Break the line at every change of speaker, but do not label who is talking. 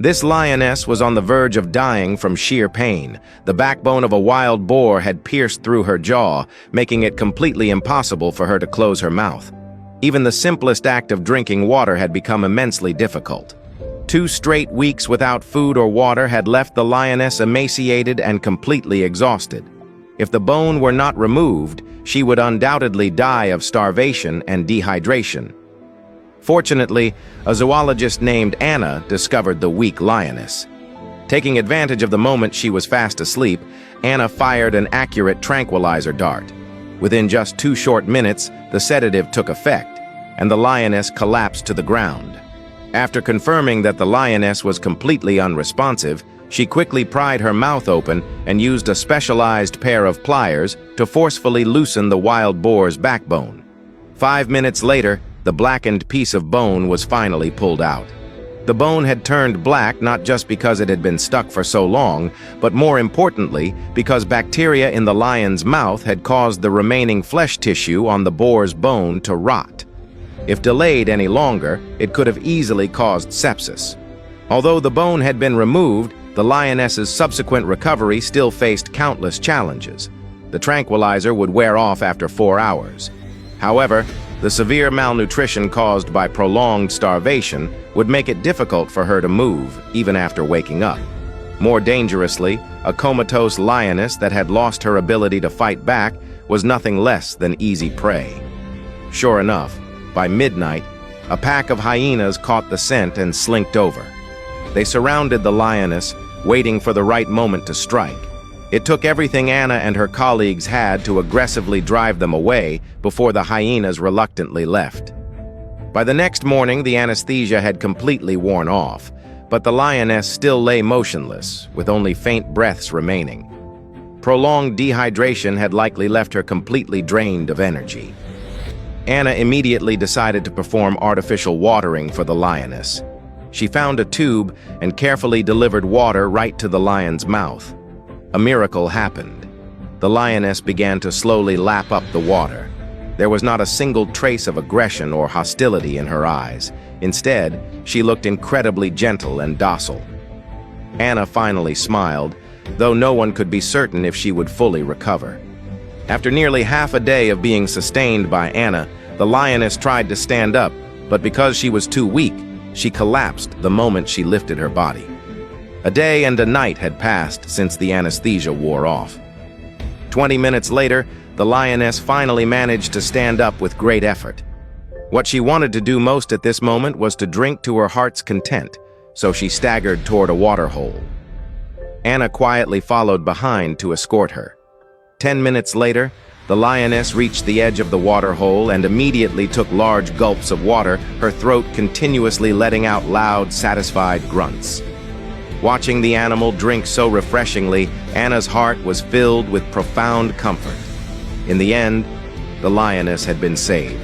This lioness was on the verge of dying from sheer pain. The backbone of a wild boar had pierced through her jaw, making it completely impossible for her to close her mouth. Even the simplest act of drinking water had become immensely difficult. 2 straight weeks without food or water had left the lioness emaciated and completely exhausted. If the bone were not removed, she would undoubtedly die of starvation and dehydration. Fortunately, a zoologist named Anna discovered the weak lioness. Taking advantage of the moment she was fast asleep, Anna fired an accurate tranquilizer dart. Within just 2 short minutes, the sedative took effect, and the lioness collapsed to the ground. After confirming that the lioness was completely unresponsive, she quickly pried her mouth open and used a specialized pair of pliers to forcefully loosen the wild boar's backbone. 5 minutes later, the blackened piece of bone was finally pulled out. The bone had turned black not just because it had been stuck for so long, but more importantly, because bacteria in the lion's mouth had caused the remaining flesh tissue on the boar's bone to rot. If delayed any longer, it could have easily caused sepsis. Although the bone had been removed, the lioness's subsequent recovery still faced countless challenges. The tranquilizer would wear off after 4 hours. However, the severe malnutrition caused by prolonged starvation would make it difficult for her to move, even after waking up. More dangerously, a comatose lioness that had lost her ability to fight back was nothing less than easy prey. Sure enough, by midnight, a pack of hyenas caught the scent and slinked over. They surrounded the lioness, waiting for the right moment to strike. It took everything Anna and her colleagues had to aggressively drive them away before the hyenas reluctantly left. By the next morning, the anesthesia had completely worn off, but the lioness still lay motionless, with only faint breaths remaining. Prolonged dehydration had likely left her completely drained of energy. Anna immediately decided to perform artificial watering for the lioness. She found a tube and carefully delivered water right to the lion's mouth. A miracle happened. The lioness began to slowly lap up the water. There was not a single trace of aggression or hostility in her eyes. Instead, she looked incredibly gentle and docile. Anna finally smiled, though no one could be certain if she would fully recover. After nearly half a day of being sustained by Anna, the lioness tried to stand up, but because she was too weak, she collapsed the moment she lifted her body. A day and a night had passed since the anesthesia wore off. 20 minutes later, the lioness finally managed to stand up with great effort. What she wanted to do most at this moment was to drink to her heart's content, so she staggered toward a waterhole. Anna quietly followed behind to escort her. 10 minutes later, the lioness reached the edge of the waterhole and immediately took large gulps of water, her throat continuously letting out loud, satisfied grunts. Watching the animal drink so refreshingly, Anna's heart was filled with profound comfort. In the end, the lioness had been saved.